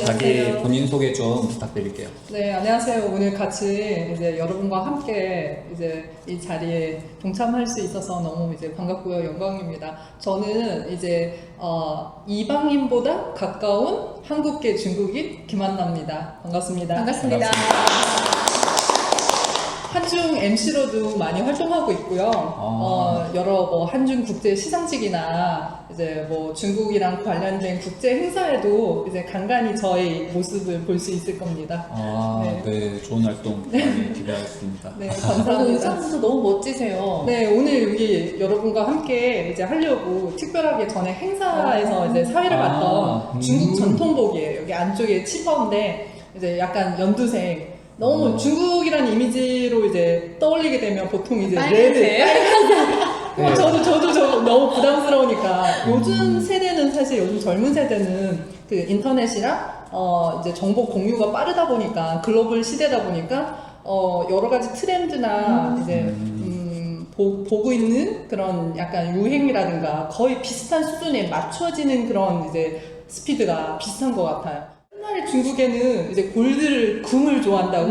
자기 본인 소개 좀 부탁드릴게요. 네, 안녕하세요. 오늘 같이 이제 여러분과 함께 이제 이 자리에 동참할 수 있어서 너무 이제 반갑고요. 영광입니다. 저는 이제 이방인보다 가까운 한국계 중국인 김한나입니다. 반갑습니다. 반갑습니다. 한중 MC로도 많이 활동하고 있고요. 여러 뭐 한중 국제 시상식이나 이제 뭐 중국이랑 관련된 국제 행사에도 이제 간간히 저의 모습을 볼 수 있을 겁니다. 네, 좋은 활동 많이 기대하겠습니다. 네, 감사합니다. 감사합니다. 의상도 너무 멋지세요. 네, 오늘 여기 여러분과 함께 이제 하려고 특별하게 전에 행사에서 이제 사회를 봤던 중국 전통복이에요. 여기 안쪽에 치퍼인데 이제 약간 연두색. 너무 중국이라는 이미지로 이제 떠올리게 되면 보통 이제 레드, 빨간색. 저도 너무 부담스러우니까 요즘 세대는 사실 요즘 젊은 세대는 그 인터넷이랑 이제 정보 공유가 빠르다 보니까 글로벌 시대다 보니까 여러 가지 트렌드나 이제 보고 있는 그런 약간 유행이라든가 거의 비슷한 수준에 맞춰지는 그런 이제 스피드가 비슷한 것 같아요. 옛날 중국에는 이제 금을 좋아한다고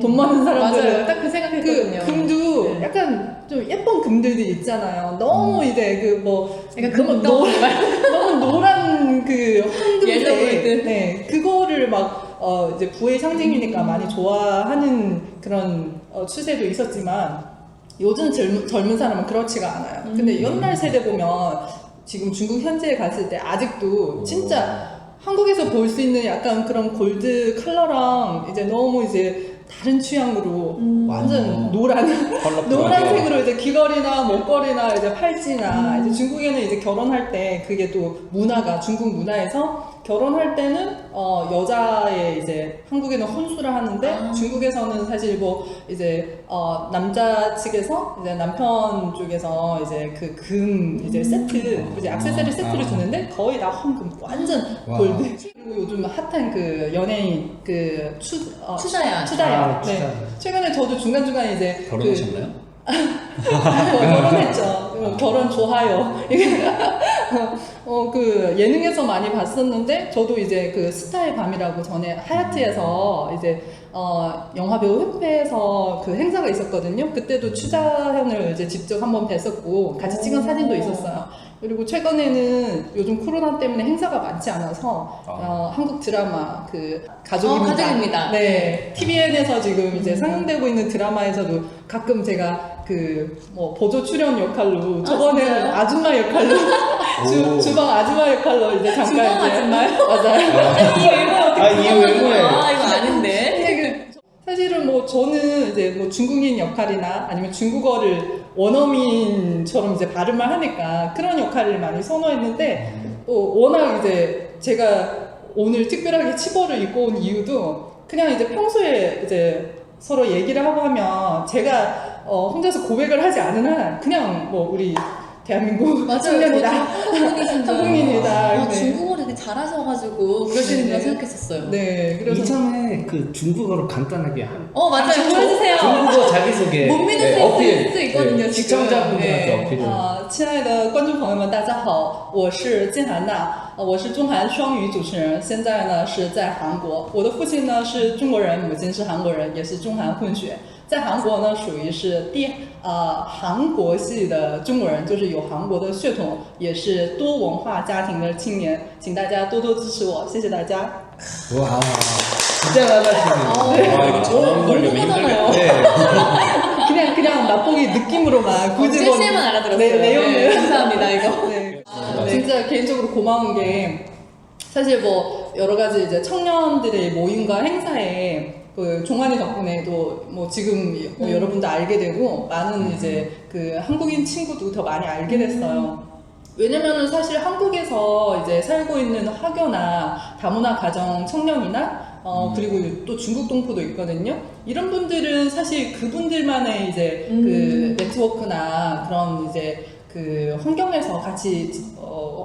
돈 많은 사람들은 맞아요. 딱 그 생각했거든요. 금도 네. 약간 좀 예쁜 금들도 있잖아요. 너무 이제 그 뭐 약간 너무 노란 그 황금색 옐로우 골드. 네 그거를 막 이제 부의 상징이니까 많이 좋아하는 그런 추세도 있었지만 요즘 젊은 사람은 그렇지가 않아요. 근데 옛날 세대 보면 지금 중국 현지에 갔을 때 아직도 진짜 한국에서 볼 수 있는 약간 그런 골드 컬러랑 이제 너무 이제 다른 취향으로 완전 노란색으로 이제 귀걸이나 목걸이나 이제 팔찌나 이제 중국에는 이제 결혼할 때 그게 또 문화가 중국 문화에서 결혼할 때는 여자의 이제 한국에는 혼수를 하는데 중국에서는 사실 뭐 이제 남자 측에서 이제 남편 쪽에서 이제 그 금 이제 세트 이제 액세서리 세트를 주는데 거의 다 황금 완전 골드. 그리고 요즘 핫한 그 연예인 그 추자연. 네. 최근에 저도 중간중간에 이제 결혼하셨나요? 결혼했죠. 결혼 좋아요. 그 예능에서 많이 봤었는데 저도 이제 그 스타의 밤이라고 전에 하얏트에서 이제 영화배우 협회에서 그 행사가 있었거든요. 그때도 추자현을 이제 직접 한번 뵀었고 같이 찍은 사진도 있었어요. 그리고 최근에는 요즘 코로나 때문에 행사가 많지 않아서 한국 드라마 그 가족입니다. 네, TVN에서 지금 이제 상영되고 있는 드라마에서도 가끔 제가 그 뭐 보조 출연 역할로 저번에는 아줌마 역할로 주방 아줌마 역할로 이제 잠깐 주방 이제 아줌마요? 맞아요. 이 외모 어떻게 이 외모에 이거 아닌데. 근데 사실은 뭐 저는 이제 뭐 중국인 역할이나 아니면 중국어를 원어민처럼 이제 발음을 하니까 그런 역할을 많이 선호했는데 또 워낙 이제 제가 오늘 특별하게 치버를 입고 온 이유도 그냥 이제 평소에 이제 서로 얘기를 하고 하면 제가 혼자서 고백을 하지 않은 한 그냥 뭐 우리 대한민국 청년이다 한국인이다. 중국어를 되게 잘하셔가지고 그러시는 걸 생각했었어요. 네, 그래서 이참에 그 중국어로 간단하게 맞아요. 보여주세요. 중국어 자기소개 못 믿을 수 있거든요. 지금. 시청자분들한테 어필을. 亲爱的观众朋友们，大家好，我是金韩娜，我是中韩双语主持人，现在呢是在韩国。我的父亲呢是中国人，母亲是韩国人，也是中韩混血。在韩国呢，属于是韩国系的中国人，就是有韩国的血统，也是多文化家庭的青年，请大家多多支持我，谢谢大家。 와, 진짜 잘하시네요. 이거 전화 걸려면 힘들겠다. 네. 그냥 맛보기 느낌으로만 굳이 뭐 짤짤만 알아들었어요. 내용을 네, 감사합니다 이거. 네. 진짜 개인적으로 고마운 게 사실 뭐 여러 가지 이제 청년들의 모임과 행사에 그 종환이 덕분에도 뭐 지금 뭐 여러분도 알게 되고 많은 이제 그 한국인 친구도 더 많이 알게 됐어요. 왜냐면은 사실 한국에서 이제 살고 있는 학교나 다문화 가정 청년이나 그리고 또 중국 동포도 있거든요. 이런 분들은 사실 그분들만의 이제 그 네트워크나 그런 이제 그 환경에서 같이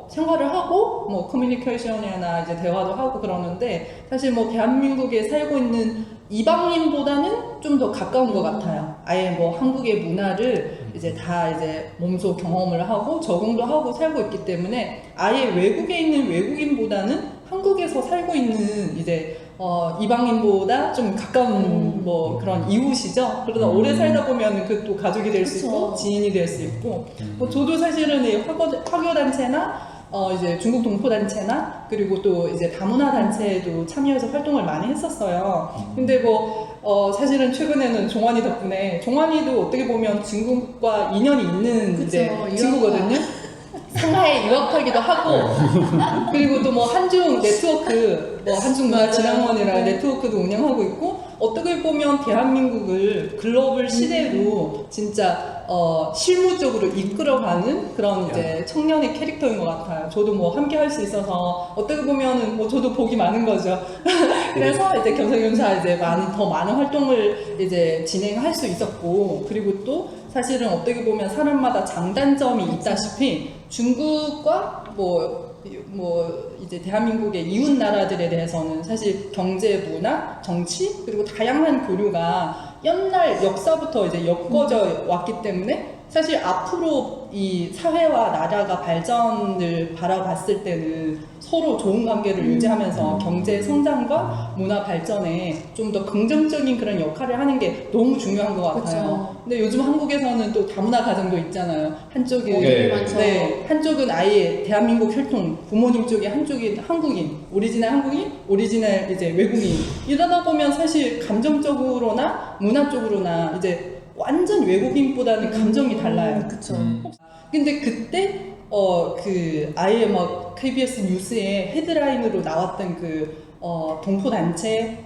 생활을 하고 뭐 커뮤니케이션이나 이제 대화도 하고 그러는데 사실 뭐 대한민국에 살고 있는 이방인보다는 좀 더 가까운 것 같아요. 아예 뭐 한국의 문화를 이제 다 이제 몸소 경험을 하고 적응도 하고 살고 있기 때문에 아예 외국에 있는 외국인보다는 한국에서 살고 있는 이제 이방인보다 좀 가까운 뭐 그런 이웃이죠. 그러다 오래 살다 보면 그 또 가족이 될 수 있고 그쵸. 지인이 될 수 있고 뭐 저도 사실은 이 화교 단체나 이제 중국 동포 단체나 그리고 또 이제 다문화 단체에도 참여해서 활동을 많이 했었어요. 근데 사실은 최근에는 종환이 덕분에 종환이도 어떻게 보면 중국과 인연이 있는 그쵸, 이제 유학파. 친구거든요. 상하이 유학하기도 하고 그리고 또 뭐 한중 네트워크 한중 문화 진흥원이라는 네트워크도 운영하고 있고 어떻게 보면 대한민국을 글로벌 시대로 진짜 실무적으로 이끌어가는 그런 이제 청년의 캐릭터인 것 같아요. 저도 뭐 함께 할 수 있어서 어떻게 보면은 뭐 저도 복이 많은 거죠. 그래서 이제 겸사겸사 이제 더 많은 활동을 이제 진행할 수 있었고 그리고 또 사실은 어떻게 보면 사람마다 장단점이 있다시피 중국과 이제 대한민국의 이웃 나라들에 대해서는 사실 경제, 문화, 정치 그리고 다양한 교류가 옛날 역사부터 이제 엮어져 왔기 때문에 사실 앞으로 이 사회와 나라가 발전을 바라봤을 때는 서로 좋은 관계를 유지하면서 경제 성장과 문화 발전에 좀 더 긍정적인 그런 역할을 하는 게 너무 중요한 것 같아요. 그쵸. 근데 요즘 한국에서는 또 다문화 가정도 있잖아요. 한쪽이 네. 많죠. 네, 한쪽은 아예 대한민국 혈통, 부모님 쪽에 한쪽이 한국인, 오리지널 한국인, 오리지널 이제 외국인. 이러다 보면 사실 감정적으로나 문화적으로나 이제 완전 외국인보다는 감정이 달라요. 그쵸. 근데 그때 아예 막 KBS 뉴스에 헤드라인으로 나왔던 동포 단체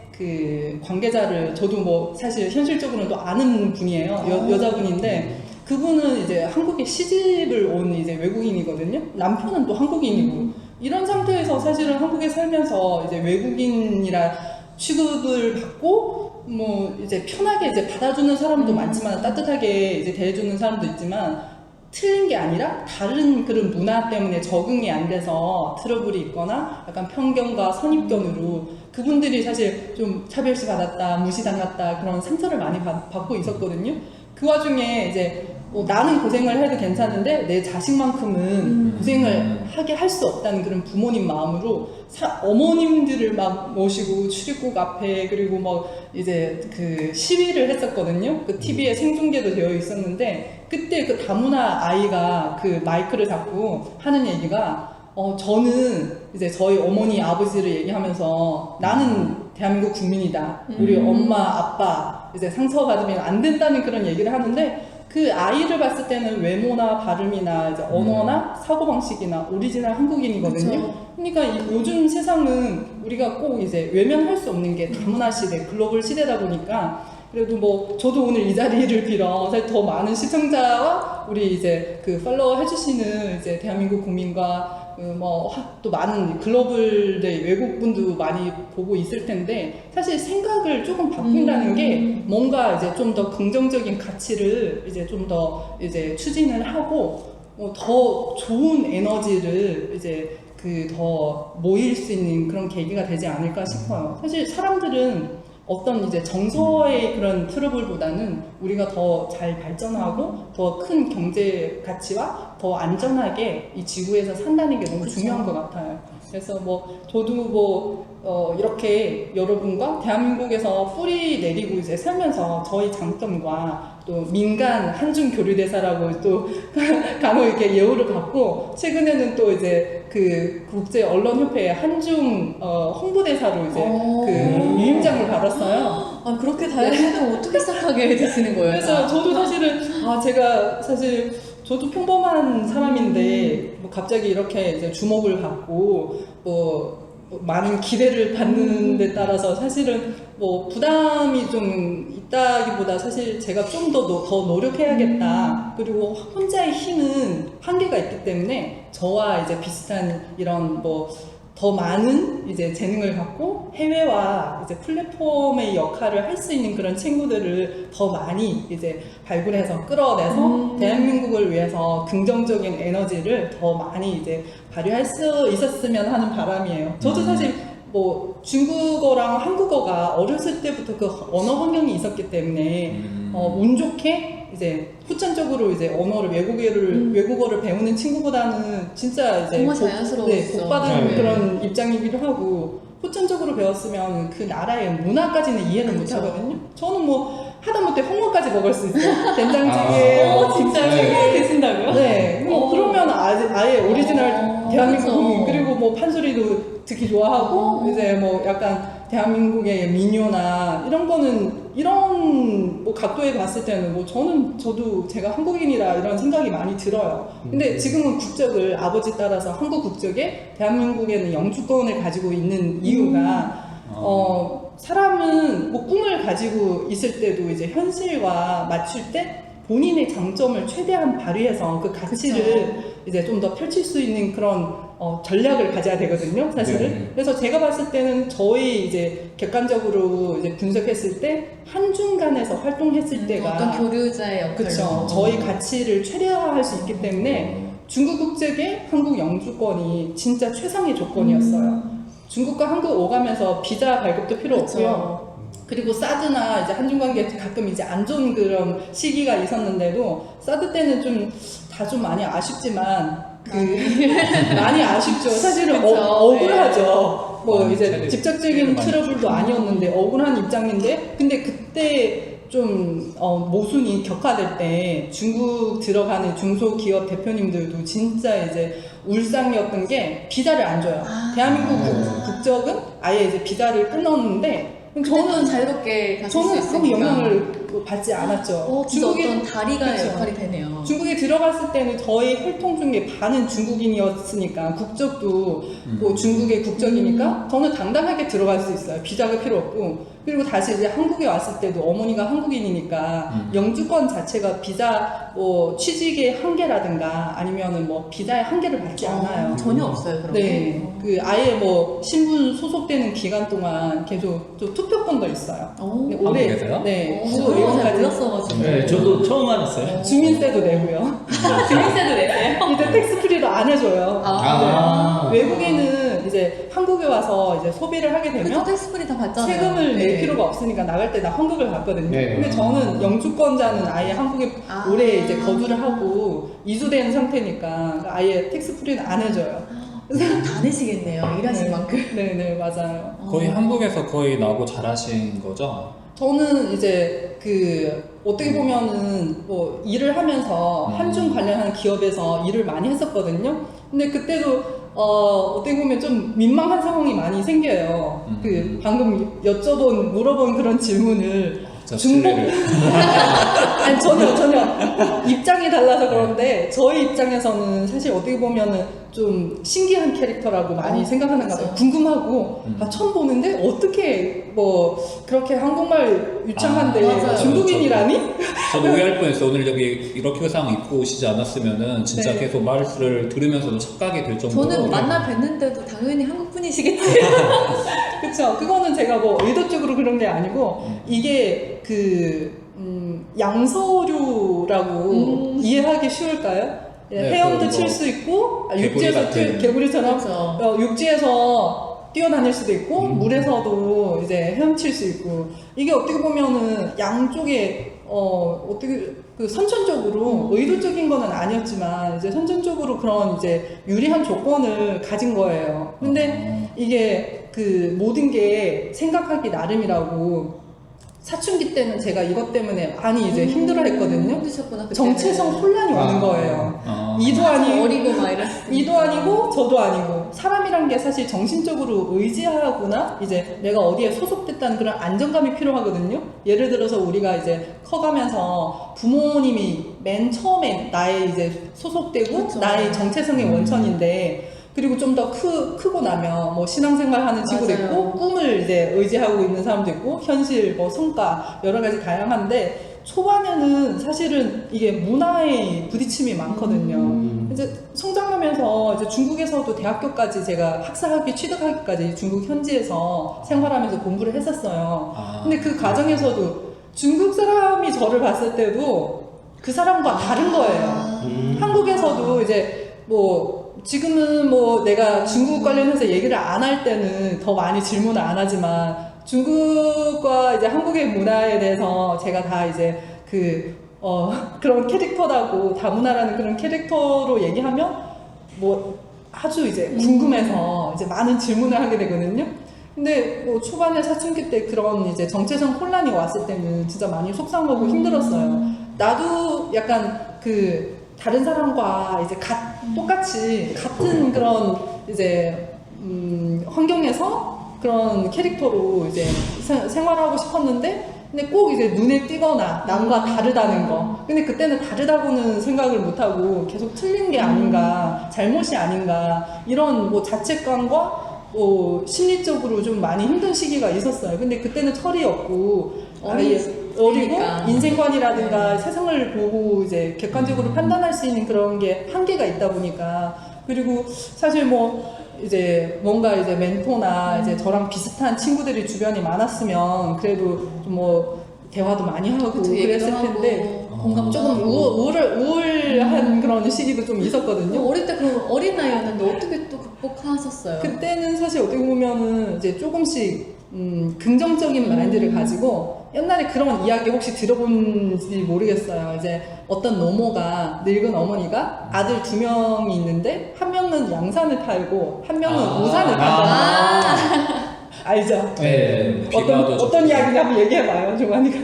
관계자를 저도 뭐 사실 현실적으로는 또 아는 분이에요. 여자분인데 그분은 이제 한국에 시집을 온 이제 외국인이거든요. 남편은 또 한국인이고 이런 상태에서 사실은 한국에 살면서 이제 외국인이라 취급을 받고 뭐 이제 편하게 이제 받아주는 사람도 많지만 따뜻하게 이제 대해주는 사람도 있지만 틀린 게 아니라 다른 그런 문화 때문에 적응이 안 돼서 트러블이 있거나 약간 편견과 선입견으로 그분들이 사실 좀 차별시 받았다, 무시당했다 그런 상처를 많이 받고 있었거든요. 그 와중에 이제 나는 고생을 해도 괜찮은데 내 자식만큼은 고생을 하게 할 수 없다는 그런 부모님 마음으로 어머님들을 막 모시고 출입국 앞에 그리고 이제 시위를 했었거든요. 그 TV에 생중계도 되어 있었는데 그때 그 다문화 아이가 그 마이크를 잡고 하는 얘기가 저는 이제 저희 어머니 아버지를 얘기하면서 나는 대한민국 국민이다. 우리 엄마 아빠 이제 상처받으면 안 된다는 그런 얘기를 하는데 그 아이를 봤을 때는 외모나 발음이나 이제 언어나 사고방식이나 오리지널 한국인이거든요. 그쵸. 그러니까 요즘 세상은 우리가 꼭 이제 외면할 수 없는 게 다문화 시대, 글로벌 시대다 보니까 그래도 저도 오늘 이 자리를 빌어 사실 더 많은 시청자와 우리 이제 팔로워 해주시는 이제 대한민국 국민과 또 많은 글로벌의 외국분도 많이 보고 있을 텐데 사실 생각을 조금 바꾼다는 게 뭔가 이제 좀 더 긍정적인 가치를 이제 좀 더 이제 추진을 하고 더 좋은 에너지를 이제 더 모일 수 있는 그런 계기가 되지 않을까 싶어요. 사실 사람들은 어떤 이제 정서의 그런 트러블보다는 우리가 더 잘 발전하고 더 큰 경제 가치와 더 안전하게 이 지구에서 산다는 게 너무 그쵸. 중요한 것 같아요. 그래서 저도 이렇게 여러분과 대한민국에서 뿌리 내리고 이제 살면서 저희 장점과 또 민간 한중 교류대사라고 또 간혹 이렇게 예우를 받고 최근에는 또 이제 국제 언론협회 한중 홍보대사로 이제 위임장을 받았어요. 아, 그렇게 다양한 어떻게 시작하게 되시는 거예요? 그래서 저도 사실은 제가 사실 저도 평범한 사람인데 갑자기 이렇게 이제 주목을 받고 많은 기대를 받는 데 따라서 사실은 부담이 좀 있다기보다 사실 제가 좀 더 노력해야겠다. 그리고 혼자의 힘은 한계가 있기 때문에 저와 이제 비슷한 이런 더 많은 이제 재능을 갖고 해외와 이제 플랫폼의 역할을 할 수 있는 그런 친구들을 더 많이 이제 발굴해서 끌어내서 대한민국을 위해서 긍정적인 에너지를 더 많이 이제 발휘할 수 있었으면 하는 바람이에요. 저도 사실 중국어랑 한국어가 어렸을 때부터 그 언어 환경이 있었기 때문에 운 좋게 이제 후천적으로 이제 언어를 외국어를 배우는 친구보다는 진짜 이제 정말 자연스러웠어. 복 받은 네. 그런 입장이기도 하고 후천적으로 배웠으면 그 나라의 문화까지는 이해를 못 그렇죠. 하거든요. 저는 뭐 하다못해 홍어까지 먹을 수 있어요. 된장찌개, 진짜 김치찌개. 홍어 드신다고요? 네, 뭐 그러면 아예 오리지널 대한민국 그쵸. 그리고 뭐 판소리도 듣기 좋아하고 이제 뭐 약간 대한민국의 민요나 이런 거는 이런 뭐 각도에 봤을 때는 뭐 저도 제가 한국인이라 이런 생각이 많이 들어요. 근데 지금은 국적을 아버지 따라서 한국 국적에 대한민국에는 영주권을 가지고 있는 이유가 사람은 뭐 꿈을 가지고 있을 때도 이제 현실과 맞출 때 본인의 장점을 최대한 발휘해서 그 가치를 이제 좀 더 펼칠 수 있는 그런 전략을 가져야 되거든요, 사실은. 네. 그래서 제가 봤을 때는 저희 이제 객관적으로 이제 분석했을 때 한중간에서 활동했을 때가 어떤 교류자의 역할로. 그렇죠. 저희 가치를 최대화할 수 있기 때문에 중국 국적의 한국 영주권이 진짜 최상의 조건이었어요. 중국과 한국 오가면서 비자 발급도 필요 그쵸. 없고요. 그리고 사드나 이제 한중 관계 가끔 이제 안 좋은 그런 시기가 있었는데도 사드 때는 다 좀 많이 아쉽지만 많이 아쉽죠. 사실은 그쵸. 억울하죠. 뭐 많이 이제 차례- 직접적인 많이 트러블도 아니었는데 억울한 입장인데 근데 그때 좀 모순이 격화될 때 중국 들어가는 중소기업 대표님들도 진짜 이제 울상이었던 게 비자를 안 줘요. 대한민국 국적은 아예 이제 비자를 끊었는데 저는 자유롭게 가실 수 저는 있으니까. 그런 영향을 받지 않았죠. 진짜 어떤 다리가 그쵸. 역할이 되네요. 중국에 들어갔을 때는 저희 혈통 중에 반은 중국인이었으니까 국적도 뭐 중국의 국적이니까 저는 당당하게 들어갈 수 있어요. 비자가 필요 없고 그리고 다시 이제 한국에 왔을 때도 어머니가 한국인이니까 영주권 자체가 비자 뭐 취직의 한계라든가 아니면은 뭐 비자의 한계를 받지 않아요. 전혀 없어요, 그런 네, 그 아예 뭐 신분 소속되는 기간 동안 계속 좀 투표권도 있어요. 오. 네, 올해 한국에서요? 네, 저는 잘 95년까지 몰랐어가지고. 네, 저도 처음 알았어요. 주민세도 내고요. 주민세도 내세요? 이제 텍스프리도 안 해줘요. 아. 네. 외국인은 이제 한국에 와서 이제 소비를 하게 그쵸, 되면 텍스프리 다 받잖아요. 세금을 낼 네. 필요가 없으니까 나갈 때 나 한국을 갔거든요. 네. 근데 저는 영주권자는 아예 한국에 아. 오래 이제 거주를 하고 이주된 상태니까 아예 텍스프리는 안 해줘요. 세금 다 내시겠네요, 일하신 네. 만큼. 네네 맞아요. 거의 한국에서 거의 나고 자라신 거죠? 저는 이제 어떻게 보면은 뭐 일을 하면서 한중 관련한 기업에서 일을 많이 했었거든요. 근데 그때도 어떻게 보면 좀 민망한 상황이 많이 생겨요. 방금 물어본 그런 질문을 진짜 중복 신뢰를. 아니 전혀 입장이 달라서 그런데 저희 입장에서는 사실 어떻게 보면은 좀 신기한 캐릭터라고 많이 생각하는 것 같아요. 그렇죠. 궁금하고 처음 보는데 어떻게 뭐 그렇게 한국말 유창한데 맞아요. 중국인이라니? 저도 오해할 뻔했어요. 오늘 여기 이렇게 의상 입고 오시지 않았으면은 진짜 네. 계속 말을 들으면서도 착각이 될 정도로. 저는 만나 뵀는데도 당연히 한국 분이시겠지. 그쵸. 그거는 제가 뭐 의도적으로 그런 게 아니고 이게 양서류라고 이해하기 쉬울까요? 예, 네, 헤엄도 뭐 칠 수 있고 개구리 육지에서 같은. 개구리처럼 그렇죠. 육지에서 뛰어다닐 수도 있고 물에서도 이제 헤엄칠 수 있고 이게 어떻게 보면은 양쪽에 어떻게 선천적으로 의도적인 거는 아니었지만 이제 선천적으로 그런 이제 유리한 조건을 가진 거예요. 근데 이게 모든 게 생각하기 나름이라고 사춘기 때는 제가 이것 때문에 많이 이제 힘들어했거든요. 힘드셨구나. 그때는. 정체성 혼란이 오는 거예요. 이도 아니고 어리고 막 이랬을 때. 이도 아니고 저도 아니고 사람이란 게 사실 정신적으로 의지하거나 이제 내가 어디에 소속됐다는 그런 안정감이 필요하거든요. 예를 들어서 우리가 이제 커가면서 부모님이 맨 처음에 나의 이제 소속되고 그쵸. 나의 정체성의 원천인데 그리고 좀 더 크고 나면 뭐 신앙생활 하는 친구도 맞아요. 있고 꿈을 이제 의지하고 있는 사람도 있고 현실 뭐 성과 여러 가지 다양한데 초반에는 사실은 이게 문화의 부딪힘이 많거든요. 이제 성장하면서 이제 중국에서도 대학교까지 제가 학사학위 취득하기까지 중국 현지에서 생활하면서 공부를 했었어요. 근데 그 과정에서도 중국 사람이 저를 봤을 때도 그 사람과 다른 거예요. 한국에서도 이제 뭐 지금은 뭐 내가 중국 관련해서 얘기를 안 할 때는 더 많이 질문을 안 하지만 중국과 이제 한국의 문화에 대해서 제가 다 이제 그런 캐릭터라고 다문화라는 그런 캐릭터로 얘기하면 뭐 아주 이제 궁금해서 이제 많은 질문을 하게 되거든요. 근데 뭐 초반에 사춘기 때 그런 이제 정체성 혼란이 왔을 때는 진짜 많이 속상하고 힘들었어요. 나도 약간 그 다른 사람과 이제 똑같이 같은 그런 이제 환경에서 그런 캐릭터로 이제 생활하고 싶었는데 근데 꼭 이제 눈에 띄거나 남과 다르다는 거. 근데 그때는 다르다고는 생각을 못하고 계속 틀린 게 아닌가, 잘못이 아닌가 이런 뭐 자책감과 심리적으로 좀 많이 힘든 시기가 있었어요. 근데 그때는 철이 없고 어리고 인생관이라든가 세상을 보고 이제 객관적으로 판단할 수 있는 그런 게 한계가 있다 보니까 그리고 사실 뭐 이제 뭔가 이제 멘토나 이제 저랑 비슷한 친구들이 주변에 많았으면 그래도 좀 뭐 대화도 많이 하고 그랬을 텐데 공감 조금 우울한 그런 시기도 좀 있었거든요. 어릴 때 그럼 어린 나이였는데 어떻게 또 극복하셨어요? 그때는 사실 어떻게 보면은 이제 조금씩 긍정적인 마인드를 가지고 옛날에 그런 이야기 혹시 들어본지 모르겠어요. 이제 어떤 노모가 늙은 어머니가 아들 2명이 있는데 한 명은 양산을 탈고 한 명은 우산을 탄다. 알죠? 네. 어떤 이야기인지 한번 얘기해봐요, 종환이가.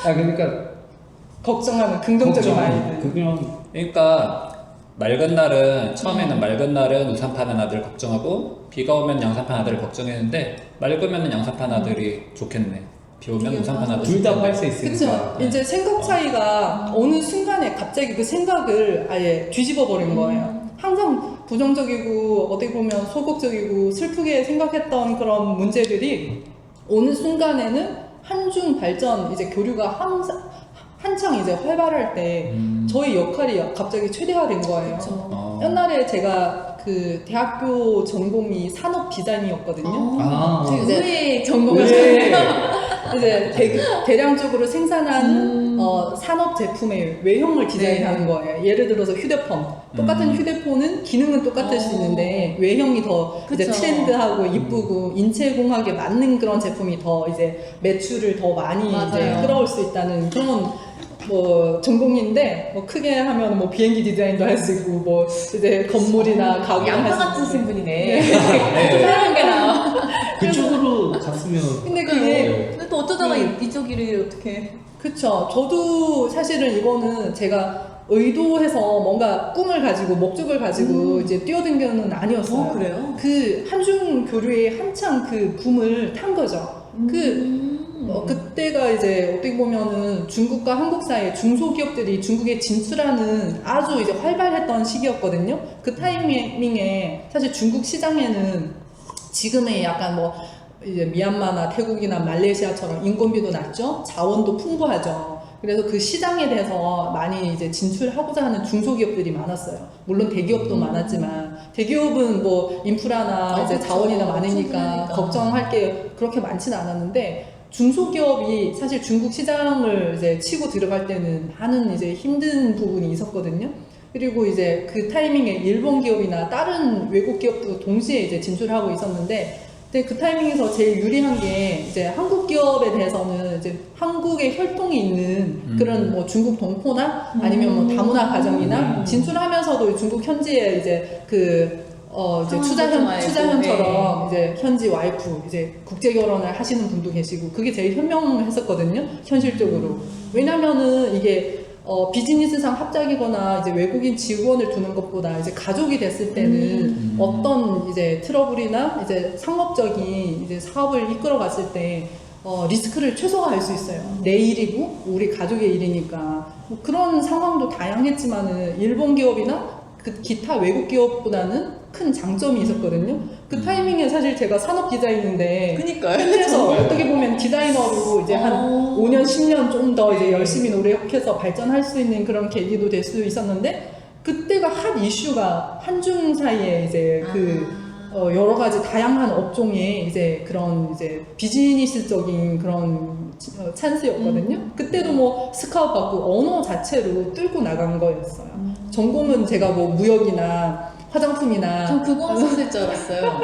그러니까 걱정하는 긍정적인 마인드. 그러니까 맑은 날은 처음에는 맑은 날은 우산 파는 아들 걱정하고 비가 오면 양산 파는 아들을 걱정했는데 맑으면 양산 파는 아들이 좋겠네. 비 오면 우산 파는 아들 둘 다 할 수 있으니까. 그쵸? 이제 생각 차이가 어느 순간에 갑자기 그 생각을 아예 뒤집어 버린 거예요. 항상 부정적이고 어떻게 보면 소극적이고 슬프게 생각했던 그런 문제들이 어느 순간에는 한중 발전 이제 교류가 한창 이제 활발할 때 저희 역할이 갑자기 최대화된 거예요. 옛날에 제가 그 대학교 전공이 산업 디자인이었거든요. 되게 의외의 전공이셨네요. 이제 대량적으로 생산한 산업 제품의 외형을 디자인하는 거예요. 예를 들어서 휴대폰. 똑같은 휴대폰은 기능은 똑같을 수 있는데 외형이 더 이제 트렌드하고 이쁘고 인체공학에 맞는 그런 제품이 더 이제 매출을 더 많이 이제 끌어올 수 있다는 그런 뭐 전공인데 뭐 크게 하면 뭐 비행기 디자인도 할 수 있고 뭐 이제 건물이나 가구 양파 같은 신분이네. 새로운 게 나와. 그쪽으로 갔으면. 근데 그게 근데 또 어쩌다가 이쪽 일을 어떻게? 그쵸. 저도 사실은 이거는 제가 의도해서 뭔가 꿈을 가지고 목적을 가지고 이제 뛰어든 건 아니었어요. 그래요? 그 한중 교류에 한창 그 붐을 탄 거죠. 그때가 이제 어떻게 보면은 중국과 한국 사이에 중소기업들이 중국에 진출하는 아주 이제 활발했던 시기였거든요. 그 타이밍에 사실 중국 시장에는 지금의 약간 뭐 이제 미얀마나 태국이나 말레이시아처럼 인건비도 낮죠, 자원도 풍부하죠. 그래서 그 시장에 대해서 많이 이제 진출하고자 하는 중소기업들이 많았어요. 물론 대기업도 많았지만 대기업은 뭐 인프라나 이제 자원이나 많으니까 걱정할 게 그렇게 많지는 않았는데 중소기업이 사실 중국 시장을 이제 치고 들어갈 때는 많은 이제 힘든 부분이 있었거든요. 그리고 이제 그 타이밍에 일본 기업이나 다른 외국 기업도 동시에 이제 진출하고 있었는데 근데 그 타이밍에서 제일 유리한 게 이제 한국 기업에 대해서는 이제 한국의 혈통이 있는 그런 뭐 중국 동포나 아니면 뭐 다문화 가정이나 진출하면서도 중국 현지에 이제 이제 추자현처럼 이제 현지 와이프 이제 국제 결혼을 하시는 분도 계시고 그게 제일 현명했었거든요, 현실적으로. 왜냐면은 이게 비즈니스상 합작이거나 이제 외국인 직원을 두는 것보다 이제 가족이 됐을 때는 어떤 이제 트러블이나 이제 상업적인 이제 사업을 이끌어 갔을 때 리스크를 최소화할 수 있어요. 내 일이고 우리 가족의 일이니까. 뭐 그런 상황도 다양했지만은 일본 기업이나 그 기타 외국 기업보다는 큰 장점이 있었거든요. 그 타이밍에 사실 제가 산업 디자인인데 그니까요. 현지에서 어떻게 보면 디자이너로 이제 한 5년, 10년 좀 더 이제 열심히 노력해서 발전할 수 있는 그런 계기도 될 수 있었는데 그때가 핫 이슈가 한중 사이에 이제 여러 가지 다양한 업종의 이제 그런 이제 비즈니스적인 그런 찬스였거든요. 그때도 뭐 스카웃 받고 언어 자체로 뚫고 나간 거였어요. 전공은 제가 뭐 무역이나 화장품이나 전 그거 하셨을 줄 알았어요.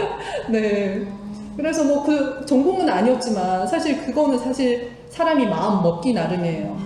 네. 그래서 뭐 그 전공은 아니었지만 사실 그거는 사실 사람이 마음 먹기 나름이에요.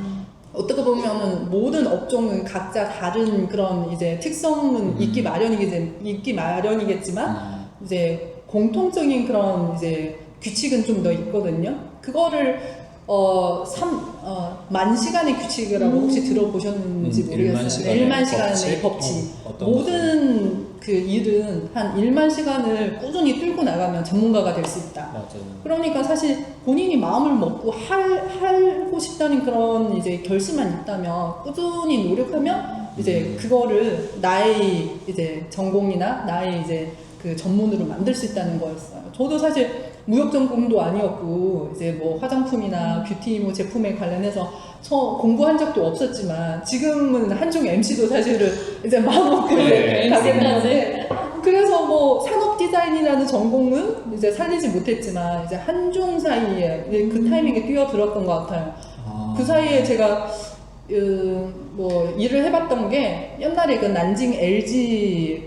어떻게 보면은 모든 업종은 각자 다른 그런 이제 특성은 있기 마련이겠지만 이제 공통적인 그런 이제 규칙은 좀 더 있거든요. 그거를 10,000 시간의 규칙이라고 혹시 들어보셨는지 모르겠어요. 1만 시간의 법칙. 어떤 모든 그 일은 한 1만 시간을 꾸준히 뚫고 나가면 전문가가 될 수 있다. 맞아요. 그러니까 사실 본인이 마음을 먹고 하고 싶다는 그런 이제 결심만 있다면 꾸준히 노력하면 이제 그거를 나의 이제 전공이나 나의 이제 그 전문으로 만들 수 있다는 거였어요. 저도 사실 무역 전공도 아니었고 이제 뭐 화장품이나 뷰티 뭐 제품에 관련해서 공부한 적도 없었지만 지금은 한중 MC도 사실은 이제 마음 먹고 네, 가게 되는데 그래서 뭐 산업 디자인이라는 전공은 이제 살리지 못했지만 이제 한중 사이에 그 타이밍에 뛰어들었던 것 같아요. 그 사이에 제가 뭐 일을 해봤던 게 옛날에 그 난징 LG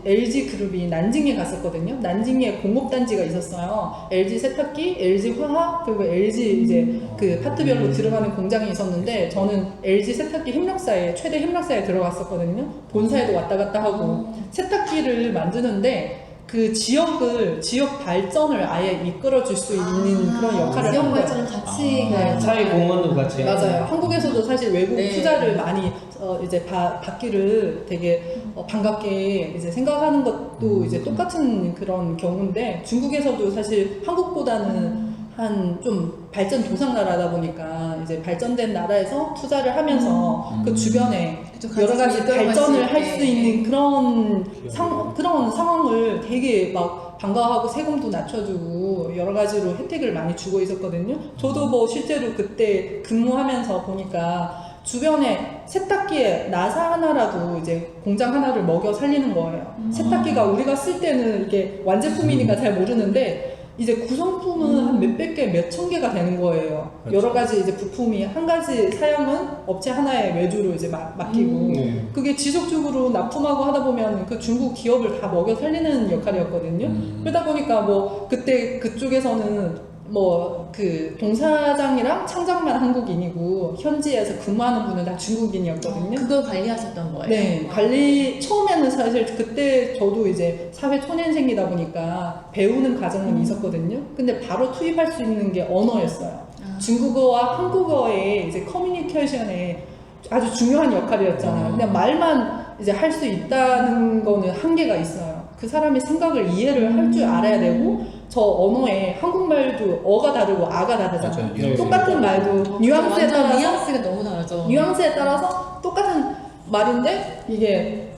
LG 그룹이 난징에 갔었거든요. 난징에 공업단지가 있었어요. LG 세탁기, LG 화학, 그리고 LG 이제 그 파트별로 들어가는 공장이 있었는데 저는 LG 세탁기 협력사에 최대 협력사에 들어갔었거든요. 본사에도 왔다 갔다 하고 세탁기를 만드는데 그 지역 발전을 아예 이끌어 줄 수 있는 그런 역할을 지역 하는 거예요. 발전을 같이 네. 사회공헌도 같이. 맞아요. 한국에서도 사실 외국 네. 투자를 많이 이제 받기를 되게 반갑게 이제 생각하는 것도 이제 똑같은 그런 경우인데 중국에서도 사실 한국보다는 한 좀 발전 도상 나라다 보니까 이제 발전된 나라에서 투자를 하면서 그 주변에 그쵸, 여러 가지 같이 발전을 할 있게. 수 있는 그런 상황을 되게 막 반가워하고 세금도 낮춰주고 여러 가지로 혜택을 많이 주고 있었거든요. 저도 뭐 실제로 그때 근무하면서 보니까 주변에 세탁기에 나사 하나라도 이제 공장 하나를 먹여 살리는 거예요. 세탁기가 우리가 쓸 때는 이게 완제품이니까 잘 모르는데 이제 구성품은 한 몇백 개, 몇천 개가 되는 거예요. 그렇죠. 여러 가지 이제 부품이 한 가지 사양은 업체 하나의 외주로 이제 맡기고 그게 지속적으로 납품하고 하다 보면 그 중국 기업을 다 먹여 살리는 역할이었거든요. 그러다 보니까 뭐 그때 그쪽에서는 뭐 그 동사장이랑 창장만 한국인이고 현지에서 근무하는 분은 다 중국인이었거든요. 그걸 관리하셨던 거예요? 네, 관리 처음에는 사실 그때 저도 이제 사회 초년생이다 보니까 배우는 과정은 있었거든요. 근데 바로 투입할 수 있는 게 언어였어요. 중국어와 한국어의 이제 커뮤니케이션에 아주 중요한 역할이었잖아요. 그냥 말만 이제 할 수 있다는 거는 한계가 있어요. 그 사람의 생각을 이해를 할 줄 알아야 되고 저 언어에 한국말도 어가 다르고 아가 다르잖아요. 맞아요. 똑같은 말도 뉘앙스에 완전 따라서 뉘앙스가 너무 다르죠. 뉘앙스에 따라서 똑같은 말인데 이게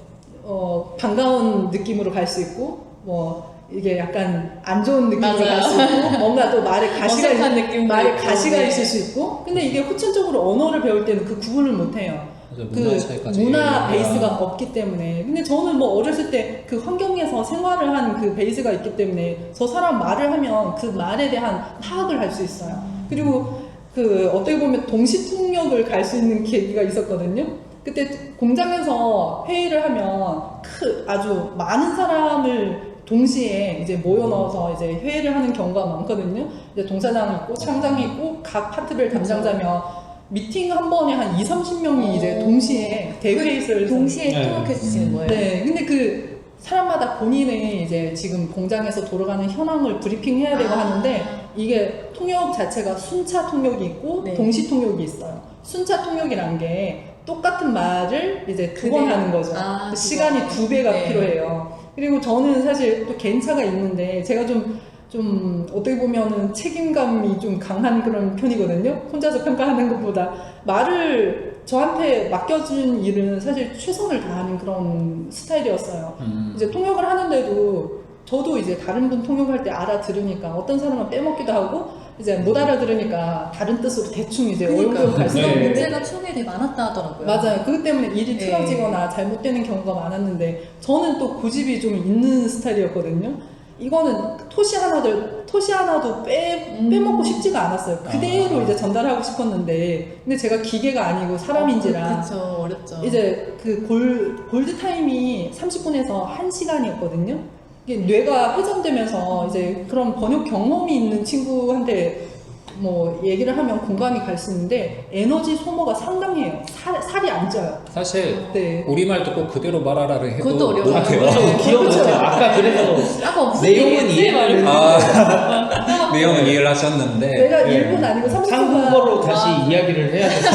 반가운 느낌으로 갈 수 있고 뭐 이게 약간 안 좋은 느낌으로 맞아요. 갈 수 있고 뭔가 또 말에 가시가 어색한 느낌도 말에 있고, 가시가 네. 있을 수 있고 근데 이게 후천적으로 언어를 배울 때는 그 구분을 못 해요. 맞아요. 그 문화 차이까지 문화 이해해야. 베이스가 없기 때문에 근데 저는 뭐 어렸을 때 그 환경에서 생활을 한 그 베이스가 있기 때문에 저 사람 말을 하면 그 말에 대한 파악을 할 수 있어요. 그리고 그 어떻게 보면 동시통역을 갈 수 있는 계기가 있었거든요. 그때 공장에서 회의를 하면 아주 많은 사람을 동시에 이제 모여 넣어서 이제 회의를 하는 경우가 많거든요. 이제 동사장이 있고 창장이 있고 각 파트별 담당자면 미팅 한 번에 한 20-30명이 이제 동시에 대회의를 동시에 네. 통역해 주시는 거예요? 네, 근데 그 사람마다 본인의 이제 지금 공장에서 돌아가는 현황을 브리핑해야 되고 하는데 이게 통역 자체가 순차 통역이 있고 네. 동시 통역이 있어요. 순차 통역이란 게 똑같은 말을 이제 두 번 그대로. 하는 거죠. 아, 시간이 그거. 2배가 네. 필요해요. 그리고 저는 사실 또 개인차가 있는데 제가 좀 어떻게 보면은 책임감이 좀 강한 그런 편이거든요. 혼자서 평가하는 것보다 말을 저한테 맡겨준 일은 사실 최선을 다하는 그런 스타일이었어요. 이제 통역을 하는데도 저도 이제 다른 분 통역할 때 알아들으니까 어떤 사람은 빼먹기도 하고 이제 못 알아들으니까 다른 뜻으로 대충 이제 얼굴로 갈 수가 네. 없는데 문제가 총에 되게 많았다 하더라고요. 맞아요. 그것 때문에 일이 네. 틀어지거나 잘못되는 경우가 많았는데 저는 또 고집이 좀 있는 스타일이었거든요. 이거는 토시 하나도 빼먹고 싶지가 않았어요. 그대로 이제 전달하고 싶었는데 근데 제가 기계가 아니고 사람인지라 그렇죠. 어렵죠. 이제 그 골드 타임이 30분에서 1시간이었거든요. 이게 뇌가 회전되면서 이제 그런 번역 경험이 있는 친구한테 뭐 얘기를 하면 공감이 갈 수 있는데 에너지 소모가 상당해요. 살이 안 쪄요. 사실 네. 우리말 듣고 그대로 말하라를 해도 그것도 어려워요. 못해요. 기억 못해요. 아까 그래서 아까 무슨 내용은 얘기했지? 이해를 아, 내용은 이해를 하셨는데 내가 네. 1분 아니고 30분간 한국어로 다시 이야기를 해야 돼서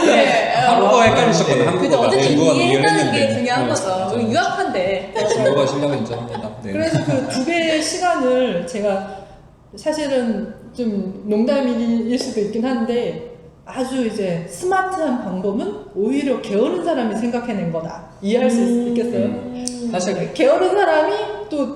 네. 한국어 헷갈리셨거든. 그죠. 한국어가 어쨌든 중국어는 이해했다는 게 이해했는데 중요한 네, 거죠. 맞아. 우리 유학한데. 중국어 실력을 인정합니다. 네. 그래서 그 2배의 시간을 제가 사실은 좀 농담일 수도 있긴 한데 아주 이제 스마트한 방법은 오히려 게으른 사람이 생각해낸 거다. 이해할 수 있겠어요? 사실 게으른 사람이 또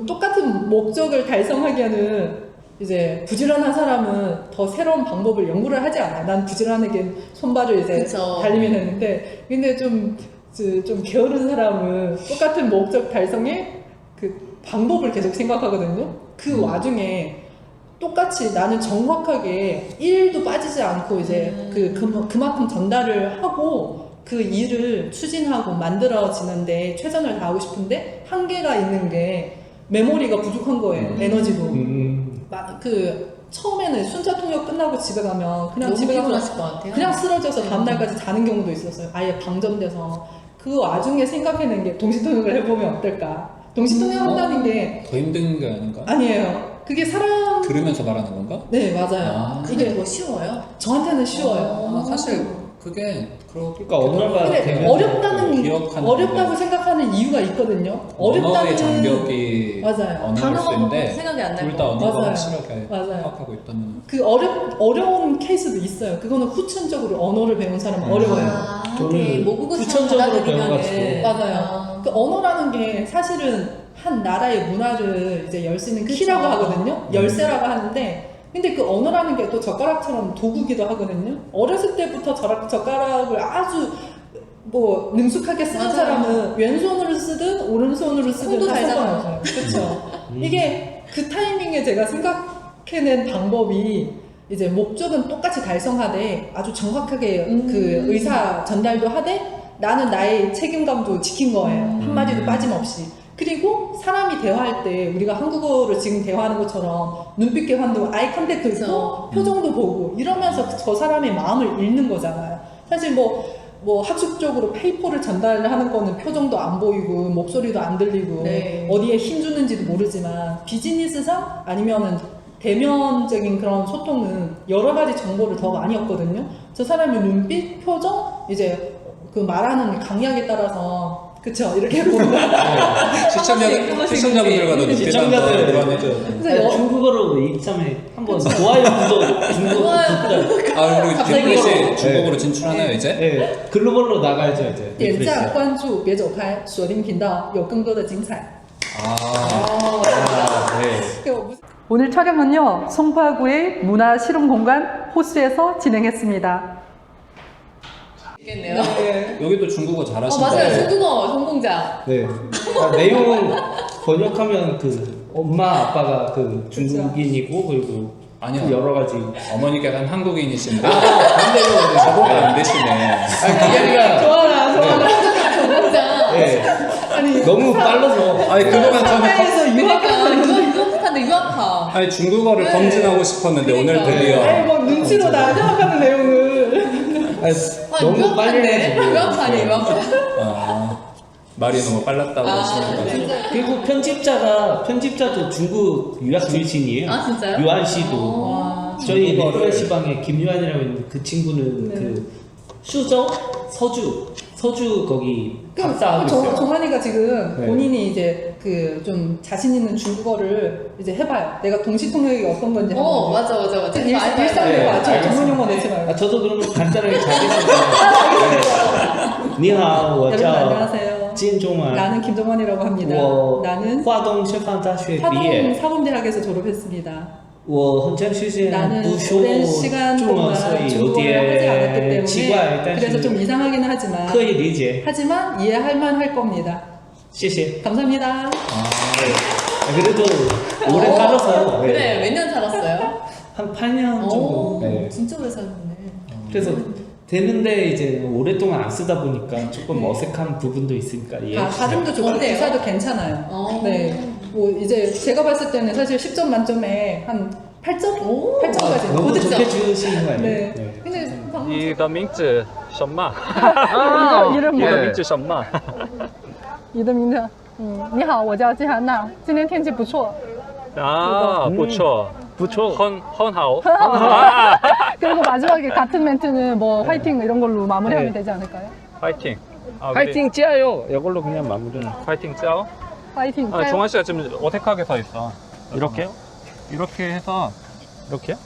똑같은 목적을 달성하기에는 이제 부지런한 사람은 더 새로운 방법을 연구를 하지 않아요. 난 부지런하게 손발을 이제 그쵸. 달리면 되는데, 근데 좀 게으른 사람은 똑같은 목적 달성에 그 방법을 계속 생각하거든요. 그 와중에 똑같이 나는 정확하게 1도 빠지지 않고 이제 그만큼 전달을 하고 그 일을 추진하고 만들어지는데 최선을 다하고 싶은데 한계가 있는 게 메모리가 부족한 거예요. 에너지도. 처음에는 순차 통역 끝나고 집에 가면 그냥 너무 집에 가서 피곤하실 것 같아요. 그냥 쓰러져서 다음날까지 자는 경우도 있었어요. 아예 방전돼서. 그 와중에 생각해낸 게 동시통역을 해보면 어떨까. 동시통역 한다는 게 더 힘든 게 아닌가? 아니에요. 그게 사람 들으면서 말하는 건가? 네 맞아요. 아. 그게 이게 더 쉬워요. 저한테는 쉬워요. 아, 사실 그게 그러니까 언어가 근데 되면 어렵다는 기억하는 어렵다고 거. 생각하는 이유가 있거든요. 언어의 어렵다는 장벽이 맞아요. 어느 단어가 수인데 생각이 안 날 둘 다 거. 언어가 맞아요. 확실하게 맞아요. 생각하고 있다는. 그 어려운 케이스도 있어요. 그거는 후천적으로 언어를 배운 사람은 어려워요. 아, 저는 모국어 후천적으로 배워가지고. 맞아요. 그 언어라는 게 사실은 한 나라의 문화를 이제 열 수 있는 그쵸. 키라고 하거든요. 열쇠라고 하는데, 근데 그 언어라는 게 또 젓가락처럼 도구기도 하거든요. 어렸을 때부터 젓가락을 아주 뭐 능숙하게 쓰는 맞아요. 사람은 왼손으로 쓰든 오른손으로 쓰든 손도 다 잘 상관없어요. 그렇죠. 이게 그 타이밍에 제가 생각해낸 방법이 이제 목적은 똑같이 달성하되 아주 정확하게 그 의사 전달도 하되 나는 나의 책임감도 지킨 거예요. 한마디도 빠짐없이. 그리고 사람이 대화할 때 우리가 한국어를 지금 대화하는 것처럼 눈빛 교환도 아이 컨택도 있고 그쵸. 표정도 보고 이러면서 저 사람의 마음을 읽는 거잖아요. 사실 뭐 학술적으로 페이퍼를 전달하는 거는 표정도 안 보이고 목소리도 안 들리고 네. 어디에 힘 주는지도 모르지만 비즈니스상 아니면은 대면적인 그런 소통은 여러 가지 정보를 더 많이 얻거든요. 저 사람의 눈빛, 표정, 이제 그 말하는 강약에 따라서 그쵸 이렇게 보는 시청자분들과도 눈빛 시청자들. 한번 교환해줘요. 그래서 중국어로 입장에 한번 좋아요 구독 중국 구독 아, 우리 갑자기 김구씨 중국어로 진출하나요 이제? 네 글로벌로 나가야죠 이제 点赞、关注，别走开，锁定频道，有更多的精彩。 네. 오늘 촬영은요 송파구의 문화실험공간 호수에서 진행했습니다. 있겠네요. 여기도 중국어 어, 잘하신다. 맞아요. 중국어 전공자. 네. 그러니까 내용 번역하면 그 엄마 아빠가 그 중국인이고 그리고 아니요. 그 여러 가지 어머니께서는 한국인이신데 반대로 저보다 안 되시네. 그게 아니라 좋아라. 전공자. 네. 아니 너무 빨라서 아니 그거만 저는 사회에서 그러니까 유학 비슷한데 유학파. 아니 중국어를 네. 검증하고 싶었는데 오늘 그러니까. 드디어 아니 뭐 눈치로 다 생각하는 내용을 아니, 아, 너무 빨리 유학파인데? 해가지고 유학파네 유학파. 말이 너무 빨랐다고 아, 하시는 거죠. 진짜. 그리고 편집자도 중국 유학 출신이에요. 아, 진짜요? 유한 씨도 와. 저희 중국어를- 리프레 시방에 김유한이라고 있는데 그 친구는 네. 그 수저 서주 거기 박사하고 있어요. 종환이가 지금 네. 본인이 이제 그 좀 자신 있는 중국어를 이제 해봐요. 내가 동시통역이 어떤 건지 어, 한번. 맞아, 맞아, 맞아. 일상 네, 대화 아직 알겠습니다. 전문 용어 내지 말고. 아, 저도 그러면 간단하게 자기소개. 니하오, 여러분 안녕하세요. 진종환. 나는 김정환이라고 합니다. 我 나는 华东师范大学毕业 화동 사범대학에서 졸업했습니다. 我很长时间 나는 不说 오랜 시간 中文 동안 所以有 중국어를 하지 않았기 点奇怪 때문에 그래서 좀 但是 이상하긴 하지만 可以理解 하지만 이해할 만할 겁니다. 谢谢 감사합니다. 그래도 오래 살았어요. 네. 그래, 몇 년 살았어요? 한 8년 정도. 오, 네. 진짜 오래 살았네. 그래서 되는데 이제 오랫동안 안 쓰다 보니까 조금 어색한 부분도 있으니까 예. 발음도 좋고 어때요? 기사도 괜찮아요. 어. 네. 뭐 이제 제가 봤을 때는 사실 10점 만점에 한 8점? 오. 8점까지. 너무 고득점. 좋게 지으시는 거 아니에요? 네. 근데 방금 你的名字什么？ 이름 你 뭐? 的名字什么？你的名字？你好，我叫季涵娜。今天天气不错。啊，不错，不错。很好。 그리고 마지막에 같은 멘트는 뭐 화이팅 이런 걸로 마무리하면 되지 않을까요? 화이팅. 아, 우리 파이팅 짜요. 이걸로 그냥 마무리는. 화이팅 짜오. 화이팅. 아, 종환 씨가 지금 어색하게 서 있어. 이렇게요? 이렇게 해서 이렇게요?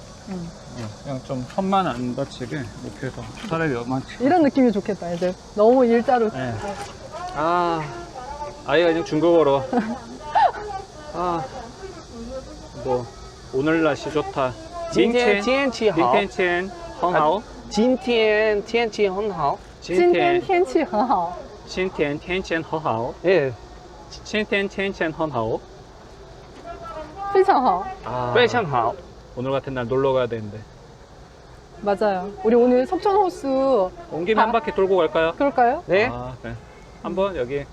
그냥 좀 손만 안 다치게 이렇게 해서 차라리 요만치. 이런 느낌이 좋겠다. 이제 너무 일자로. 네. 아, 아이가 그냥 중국어로. 아, 뭐 오늘 날씨 좋다. 今天天气好。明天天很好。今天天气很好。今天天气很好。今天天气很好。 예. 今天天气很好。 非常好. 아, 非常好. 오늘 같은 날 놀러 가야 되는데. 맞아요. 우리 오늘 석천 호수 온 김에 한 바퀴 돌고 갈까요? 그럴까요? 네. 아, 그래. 한번 여기.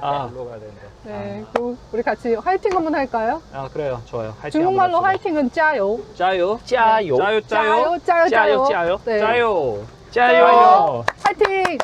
아, 놀러 가야 되는데. 네. 그럼 우리 같이 화이팅 한번 할까요? 아, 그래요. 좋아요. 화이팅 중국말로 한번 합시다. 화이팅은 짜요. 짜요. 짜요. 짜요. 짜요. 짜요. 짜요. 짜요. 짜요. 네. 짜요. 짜요. 화이팅!